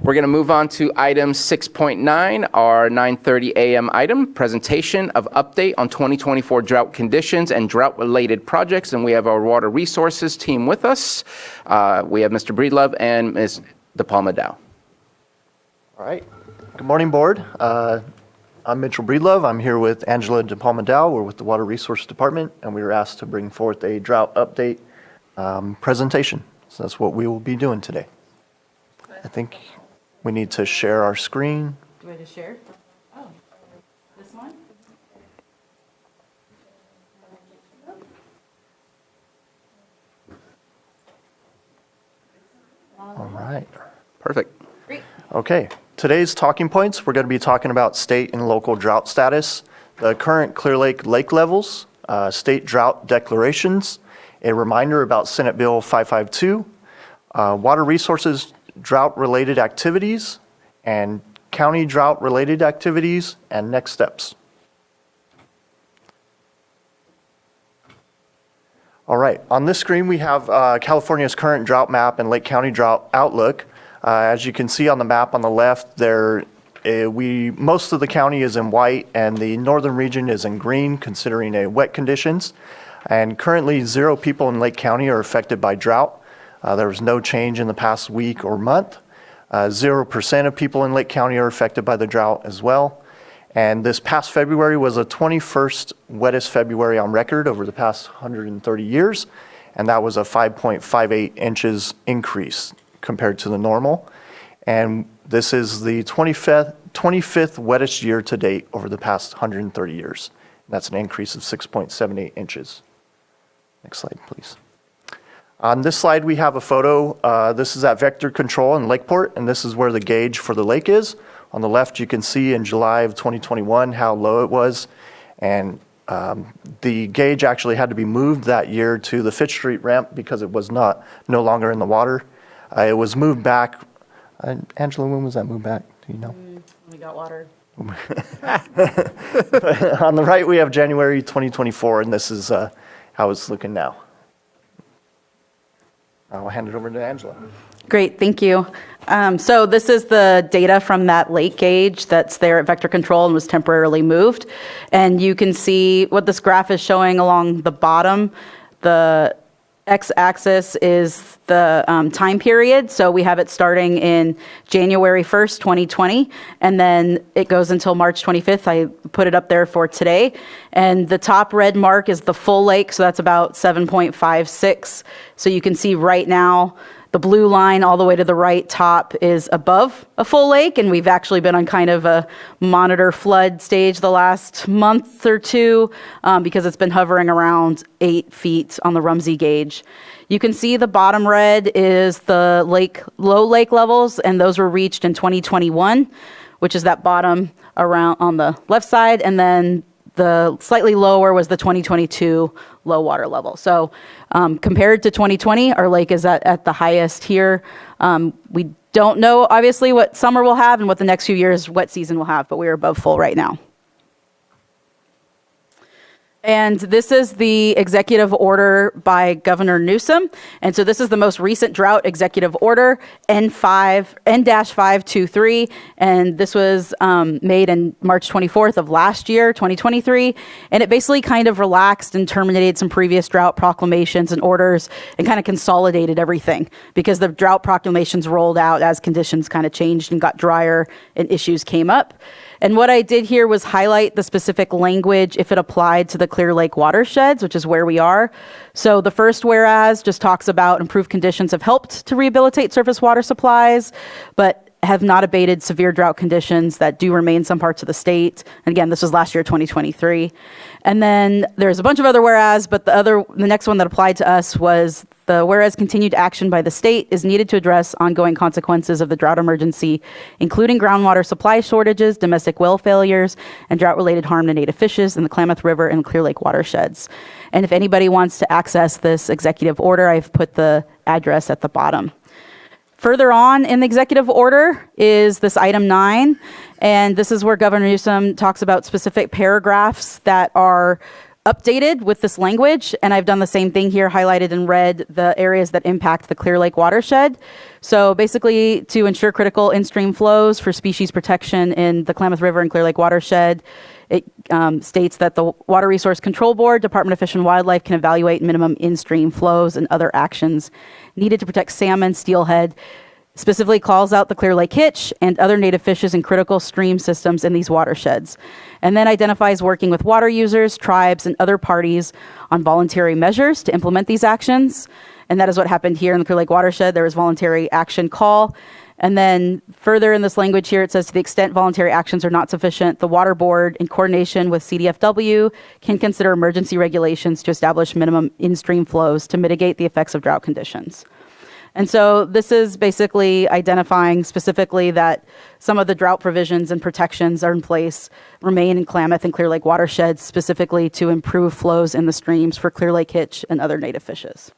We're going to move on to item 6.9, our 9:30 a.m. item, presentation of update on 2024 drought conditions and drought-related projects. And we have our water resources team with us. We have Mr. Breedlove and Ms. DePalma Dow. All right. Good morning, board. I'm Mitchell Breedlove. I'm here with Angela DePalma Dow. We're with the Water Resources Department, and we were asked to bring forth a drought update presentation. So that's what we will be doing today. I think we need to share our screen. Do I just share? Oh, this one? All right. Perfect. Great. Okay. Today's talking points, we're going to be talking about state and local drought status, the current Clear Lake lake levels, state drought declarations, a reminder about Senate Bill 552, water resources drought-related activities, and county drought-related activities, and next steps. All right, on this screen we have California's current drought map and Lake County drought outlook. As you can see on the map on the left, most of the county is in white and the northern region is in green, considering wet conditions. And currently, 0 people in Lake County are affected by drought. There was no change in the past week or month. 0% of people in Lake County are affected by the drought as well. And this past February was the 21st wettest February on record over the past 130 years. And that was a 5.58 inches increase compared to the normal. And this is the 25th wettest year to date over the past 130 years. That's an increase of 6.78 inches. Next slide, please. On this slide, we have a photo. This is at Vector Control in Lakeport, and this is where the gauge for the lake is. On the left, you can see in July of 2021 how low it was. And the gauge actually had to be moved that year to the Fitch Street ramp because it was no longer in the water. It was moved back. Angela, when was that moved back? Do you know? We got water. On the right, we have January 2024, and this is how it's looking now. I'll hand it over to Angela. Great, thank you. So this is the data from that lake gauge that's there at Vector Control and was temporarily moved. And you can see what this graph is showing along the bottom. The x-axis is the time period. So we have it starting in January 1st, 2020, and then it goes until March 25th. I put it up there for today. And the top red mark is the full lake, so that's about 7.56. So you can see right now, the blue line all the way to the right top is above a full lake, and we've actually been on kind of a monitor flood stage the last month or two because it's been hovering around 8 feet on the Rumsey gauge. You can see the bottom red is the low lake levels, and those were reached in 2021, which is that bottom around on the left side, and then the slightly lower was the 2022 low water level. So compared to 2020, our lake is at the highest here. We don't know, obviously, what summer will have and what the next few years wet season will have, but we are above full right now. And this is the executive order by Governor Newsom. And so this is the most recent drought executive order, N-523. And this was made in March 24th of last year, 2023. And it basically kind of relaxed and terminated some previous drought proclamations and orders and kind of consolidated everything because the drought proclamations rolled out as conditions kind of changed and got drier and issues came up. And what I did here was highlight the specific language if it applied to the Clear Lake watersheds, which is where we are. So the first whereas just talks about improved conditions have helped to rehabilitate surface water supplies, but have not abated severe drought conditions that do remain in some parts of the state. And again, this was last year, 2023. And then there's a bunch of other whereas, but the next one that applied to us was the whereas continued action by the state is needed to address ongoing consequences of the drought emergency, including groundwater supply shortages, domestic well failures, and drought-related harm to native fishes in the Klamath River and Clear Lake watersheds. And if anybody wants to access this executive order, I've put the address at the bottom. Further on in the executive order is this item 9, and this is where Governor Newsom talks about specific paragraphs that are updated with this language, and I've done the same thing here, highlighted in red the areas that impact the Clear Lake watershed. So basically, to ensure critical in-stream flows for species protection in the Klamath River and Clear Lake watershed, it states that the Water Resource Control Board, Department of Fish and Wildlife can evaluate minimum in-stream flows and other actions needed to protect salmon, steelhead, specifically calls out the Clear Lake hitch and other native fishes in critical stream systems in these watersheds, and then identifies working with water users, tribes, and other parties on voluntary measures to implement these actions. And that is what happened here in the Clear Lake watershed. There was voluntary action call. And then further in this language here, it says to the extent voluntary actions are not sufficient, the Water Board, in coordination with CDFW, can consider emergency regulations to establish minimum in-stream flows to mitigate the effects of drought conditions. And so this is basically identifying specifically that some of the drought provisions and protections are in place, remain in Klamath and Clear Lake watersheds, specifically to improve flows in the streams for Clear Lake hitch and other native fishes.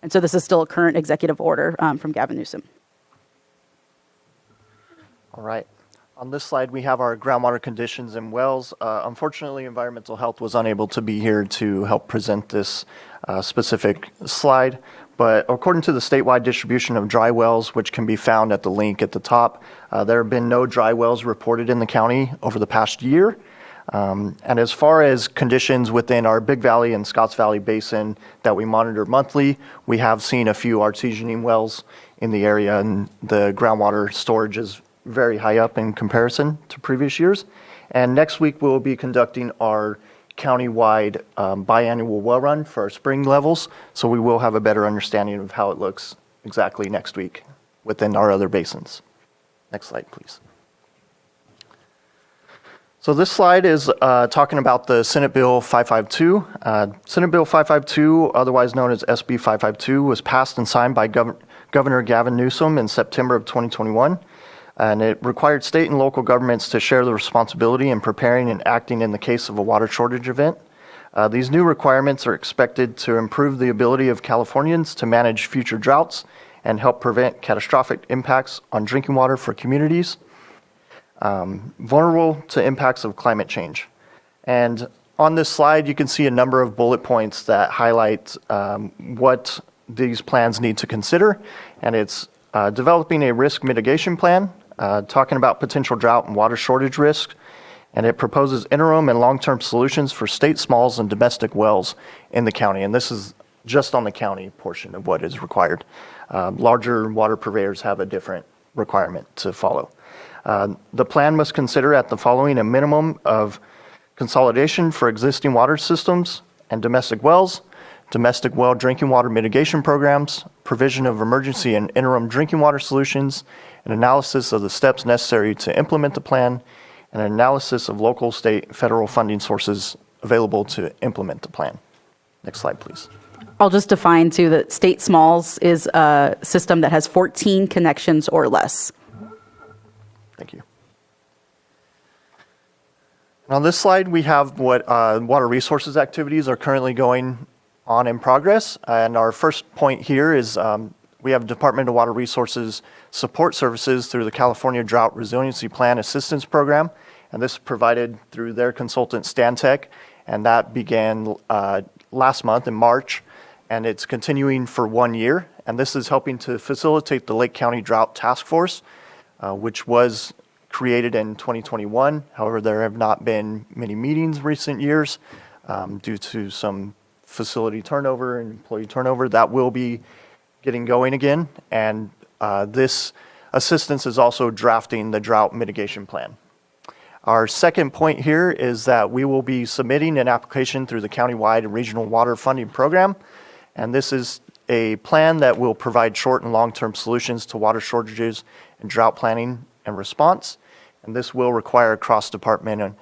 And so this is still a current executive order from Gavin Newsom. All right. On this slide, we have our groundwater conditions in wells. Unfortunately, Environmental Health was unable to be here to help present this specific slide. But according to the statewide distribution of dry wells, which can be found at the link at the top, there have been no dry wells reported in the county over the past year. And as far as conditions within our Big Valley and Scotts Valley Basin that we monitor monthly, we have seen a few artesianing wells in the area, and the groundwater storage is very high up in comparison to previous years. And next week, we'll be conducting our county-wide biannual well run for our spring levels, so we will have a better understanding of how it looks exactly next week within our other basins. Next slide, please. So this slide is talking about the Senate Bill 552. Senate Bill 552, otherwise known as SB 552, was passed and signed by Governor Gavin Newsom in September of 2021. And it required state and local governments to share the responsibility in preparing and acting in the case of a water shortage event. These new requirements are expected to improve the ability of Californians to manage future droughts and help prevent catastrophic impacts on drinking water for communities vulnerable to impacts of climate change. And on this slide, you can see a number of bullet points that highlight what these plans need to consider. And it's developing a risk mitigation plan, talking about potential drought and water shortage risk, and it proposes interim and long-term solutions for state smalls and domestic wells in the county. And this is just on the county portion of what is required. Larger water purveyors have a different requirement to follow. The plan must consider at the following: a minimum of consolidation for existing water systems and domestic wells, domestic well drinking water mitigation programs, provision of emergency and interim drinking water solutions, an analysis of the steps necessary to implement the plan, and an analysis of local, state, federal funding sources available to implement the plan. Next slide, please. I'll just define too that state smalls is a system that has 14 connections or less. Thank you. And on this slide, we have what water resources activities are currently going on in progress. And our first point here is we have Department of Water Resources support services through the California Drought Resiliency Plan Assistance Program. And this is provided through their consultant, Stantec. And that began last month in March. And it's continuing for 1 year. And this is helping to facilitate the Lake County Drought Task Force, which was created in 2021. However, there have not been many meetings recent years due to some facility turnover and employee turnover. That will be getting going again. And this assistance is also drafting the drought mitigation plan. Our second point here is that we will be submitting an application through the countywide and regional water funding program. And this is a plan that will provide short and long-term solutions to water shortages and drought planning and response. And this will require cross-department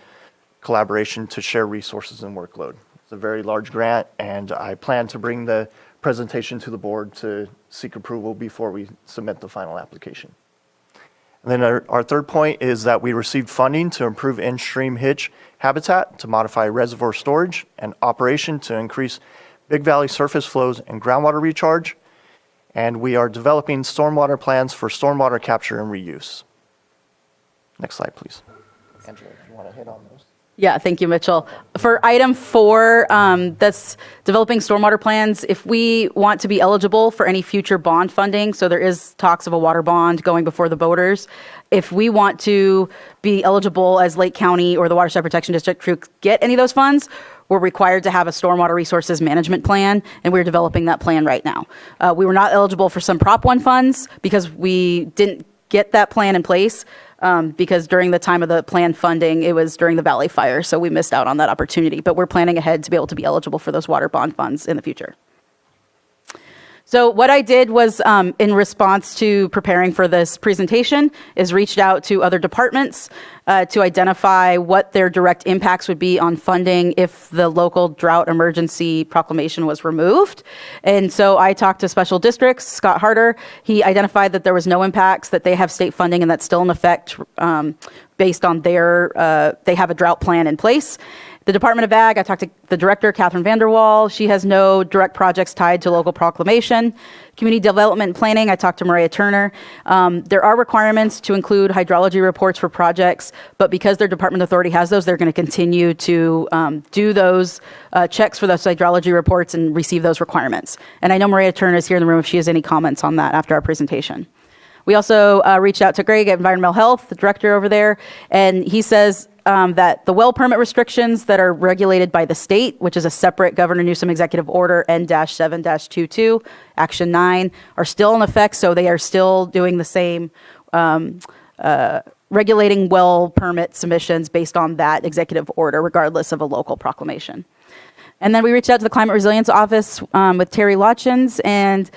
collaboration to share resources and workload. It's a very large grant, and I plan to bring the presentation to the board to seek approval before we submit the final application. And then our third point is that we received funding to improve in-stream hitch habitat, to modify reservoir storage and operation to increase Big Valley surface flows and groundwater recharge. And we are developing stormwater plans for stormwater capture and reuse. Next slide, please. Angela, do you want to hit on those? Yeah, thank you, Mitchell. For item 4, that's developing stormwater plans, if we want to be eligible for any future bond funding, so there is talks of a water bond going before the voters. If we want to be eligible as Lake County or the Watershed Protection District to get any of those funds, we're required to have a stormwater resources management plan, and we're developing that plan right now. We were not eligible for some Prop 1 funds because we didn't get that plan in place. Because during the time of the planned funding, it was during the Valley Fire, so we missed out on that opportunity. But we're planning ahead to be able to be eligible for those water bond funds in the future. So what I did was, in response to preparing for this presentation, is reached out to other departments to identify what their direct impacts would be on funding if the local drought emergency proclamation was removed. And so I talked to special districts, Scott Harder. He identified that there was no impacts, that they have state funding, and that's still in effect based on they have a drought plan in place. The Department of Ag, I talked to the director, Catherine Vanderwall. She has no direct projects tied to local proclamation. Community Development and Planning, I talked to Maria Turner. There are requirements to include hydrology reports for projects, but because their department authority has those, they're going to continue to do those checks for those hydrology reports and receive those requirements. And I know Maria Turner is here in the room if she has any comments on that after our presentation. We also reached out to Greg at Environmental Health, the director over there, and he says that the well permit restrictions that are regulated by the state, which is a separate Governor Newsom Executive Order N-7-22, Action 9, are still in effect, so they are still doing the same regulating well permit submissions based on that executive order, regardless of a local proclamation. And then we reached out to the Climate Resilience Office with Terry Lotchins, and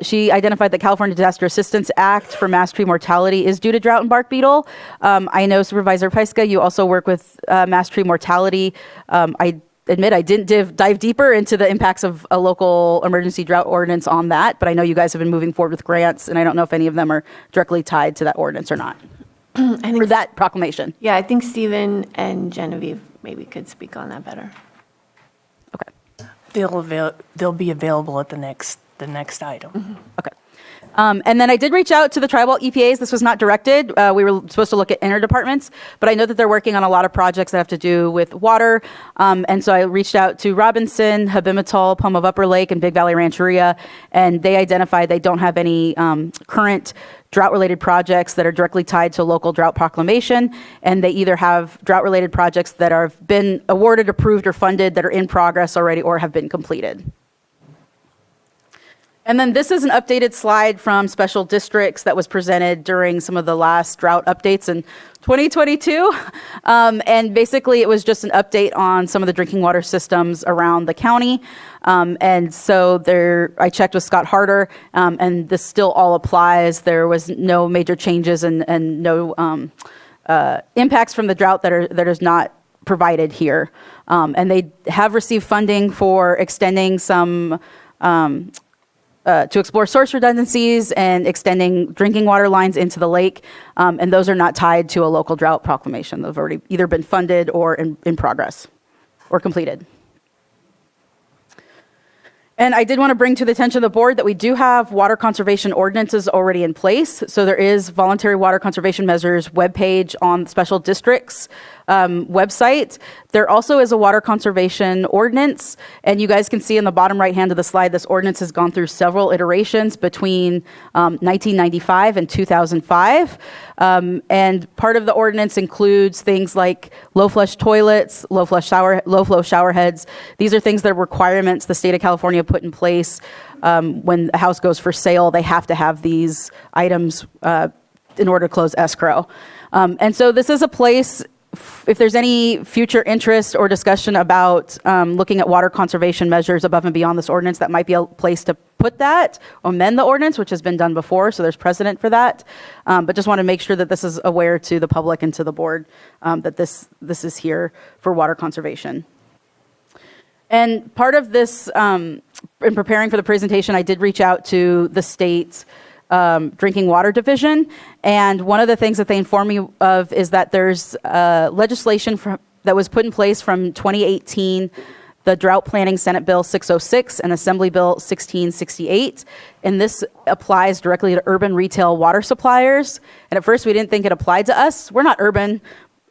she identified that California Disaster Assistance Act for mass tree mortality is due to drought and bark beetle. I know Supervisor Pyska, you also work with mass tree mortality. I admit I didn't dive deeper into the impacts of a local emergency drought ordinance on that, but I know you guys have been moving forward with grants, and I don't know if any of them are directly tied to that ordinance or not, or that proclamation. Yeah, I think Stephen and Genevieve maybe could speak on that better. Okay. They'll be available at the next item. Mm-hmm. Okay. And then I did reach out to the tribal EPAs. This was not directed. We were supposed to look at interdepartments, but I know that they're working on a lot of projects that have to do with water. And so I reached out to Robinson, Habimatal, Palm of Upper Lake, and Big Valley Rancheria, and they identified they don't have any current drought-related projects that are directly tied to local drought proclamation, and they either have drought-related projects that have been awarded, approved, or funded that are in progress already or have been completed. And then this is an updated slide from special districts that was presented during some of the last drought updates in 2022. And basically it was just an update on some of the drinking water systems around the county. And so I checked with Scott Harder, and this still all applies. There was no major changes and no impacts from the drought that is not provided here. And they have received funding for extending some to explore source redundancies and extending drinking water lines into the lake, and those are not tied to a local drought proclamation. They've already either been funded or in progress or completed. And I did want to bring to the attention of the board that we do have water conservation ordinances already in place. So there is voluntary water conservation measures webpage on the special districts website. There also is a water conservation ordinance, and you guys can see in the bottom right hand of the slide, this ordinance has gone through several iterations between 1995 and 2005. And part of the ordinance includes things like low flush toilets, low flow shower heads. These are things that are requirements the state of California put in place. When a house goes for sale, they have to have these items in order to close escrow. And so this is a place, if there's any future interest or discussion about looking at water conservation measures above and beyond this ordinance, that might be a place to put that, amend the ordinance, which has been done before, so there's precedent for that. But just want to make sure that this is aware to the public and to the board that this is here for water conservation. And part of this, in preparing for the presentation, I did reach out to the state's drinking water division, and one of the things that they informed me of is that there's legislation that was put in place from 2018, the Drought Planning Senate Bill 606 and Assembly Bill 1668, and this applies directly to urban retail water suppliers. And at first we didn't think it applied to us. We're not urban.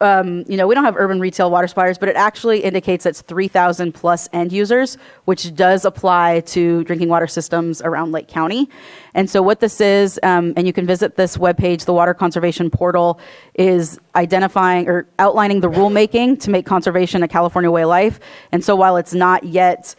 we don't have urban retail water suppliers, but it actually indicates it's 3,000 plus end users, which does apply to drinking water systems around Lake County. And so what this is, and you can visit this webpage, the Water Conservation Portal, is identifying or outlining the rulemaking to make conservation a California way of life. And so while it's not yet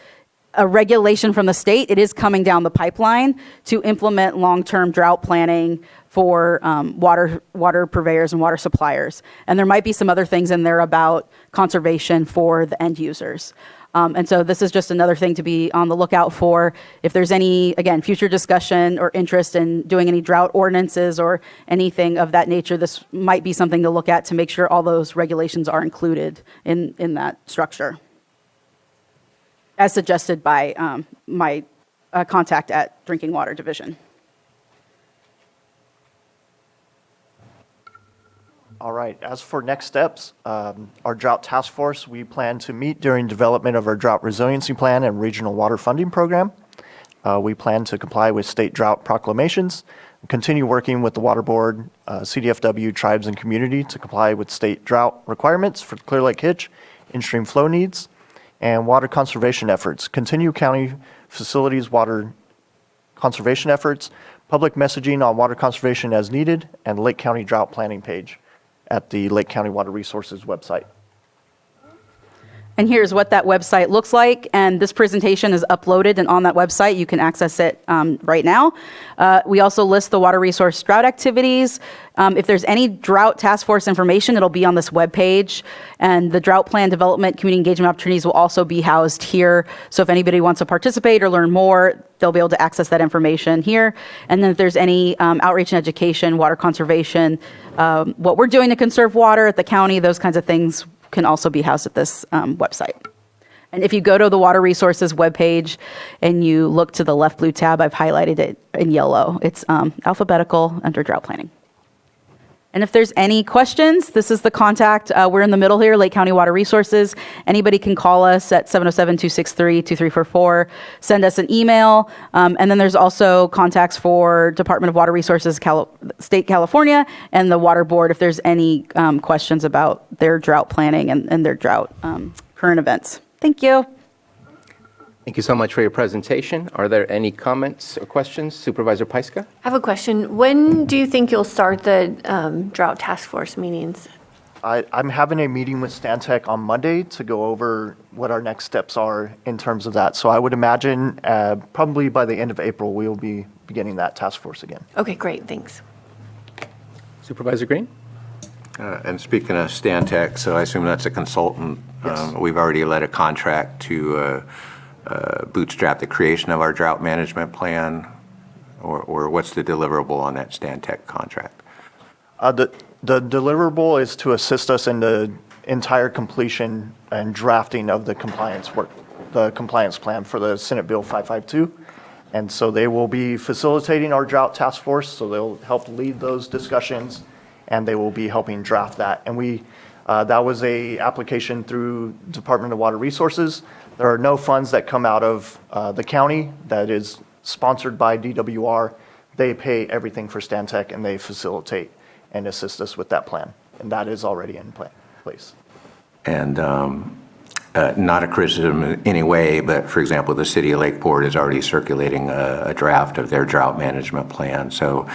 a regulation from the state, it is coming down the pipeline to implement long-term drought planning for water purveyors and water suppliers. And there might be some other things in there about conservation for the end users. And so this is just another thing to be on the lookout for. If there's any, again, future discussion or interest in doing any drought ordinances or anything of that nature, this might be something to look at to make sure all those regulations are included in that structure, as suggested by my contact at Drinking Water Division. All right, as for next steps, our drought task force, we plan to meet during development of our drought resiliency plan and regional water funding program. We plan to comply with state drought proclamations, continue working with the water board, CDFW, tribes, and community to comply with state drought requirements for Clear Lake Hitch, in-stream flow needs, and water conservation efforts. Continue county facilities water conservation efforts, public messaging on water conservation as needed, and Lake County drought planning page at the Lake County Water Resources website. And here's what that website looks like. And this presentation is uploaded and on that website. You can access it right now. We also list the water resource drought activities. If there's any drought task force information, it'll be on this webpage. And the drought plan development community engagement opportunities will also be housed here. So if anybody wants to participate or learn more, they'll be able to access that information here. And then if there's any outreach and education, water conservation, what we're doing to conserve water at the county, those kinds of things can also be housed at this website. And if you go to the Water Resources webpage and you look to the left blue tab, I've highlighted it in yellow. It's alphabetical under drought planning. And if there's any questions, this is the contact. We're in the middle here, Lake County Water Resources. Anybody can call us at 707-263-2344, send us an email. And then there's also contacts for Department of Water Resources, State California, and the Water Board if there's any questions about their drought planning and their drought current events. Thank you. Thank you so much for your presentation. Are there any comments or questions? Supervisor Pyska? I have a question. When do you think you'll start the drought task force meetings? I'm having a meeting with Stantec on Monday to go over what our next steps are in terms of that. So I would imagine probably by the end of April, we will be beginning that task force again. Okay, great, thanks. Supervisor Green? And speaking of Stantec, so I assume that's a consultant. Yes. We've already let a contract to bootstrap the creation of our drought management plan, or what's the deliverable on that Stantec contract? The deliverable is to assist us in the entire completion and drafting of the compliance plan for the Senate Bill 552. And so they will be facilitating our drought task force, so they'll help lead those discussions, and they will be helping draft that. And that was a application through Department of Water Resources. There are no funds that come out of the county. That is sponsored by DWR. They pay everything for Stantec, and they facilitate and assist us with that plan. And that is already in place. And not a criticism in any way, but for example, the city of Lakeport is already circulating a draft of their drought management plan. So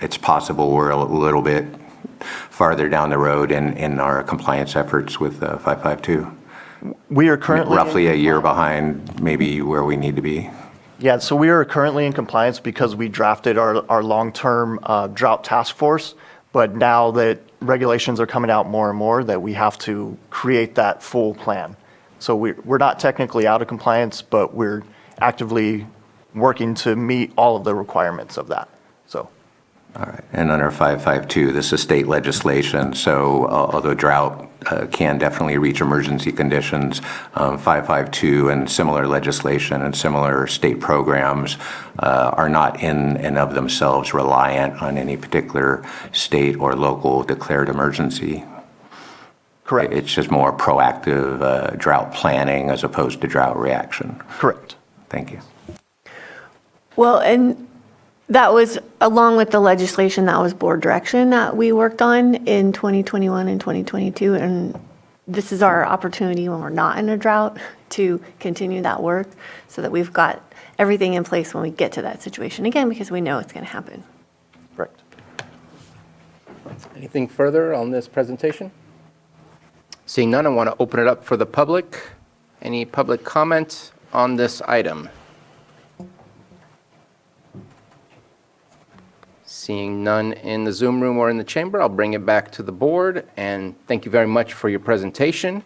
it's possible we're a little bit farther down the road in our compliance efforts with 552. We are currently roughly a year behind maybe where we need to be. Yeah, so we are currently in compliance because we drafted our long-term drought task force, but now that regulations are coming out more and more, that we have to create that full plan. So we're not technically out of compliance, but we're actively working to meet all of the requirements of that. So. All right, and under 552, this is state legislation, so although drought can definitely reach emergency conditions, 552 and similar legislation and similar state programs are not in and of themselves reliant on any particular state or local declared emergency. Correct. It's just more proactive drought planning as opposed to drought reaction. Correct. Thank you. Well, and That was, along with the legislation, that was board direction that we worked on in 2021 and 2022. And this is our opportunity when we're not in a drought to continue that work so that we've got everything in place when we get to that situation again, because we know it's going to happen. Correct. Anything further on this presentation? Seeing none, I want to open it up for the public. Any public comment on this item? Seeing none in the Zoom room or in the chamber, I'll bring it back to the board, and thank you very much for your presentation.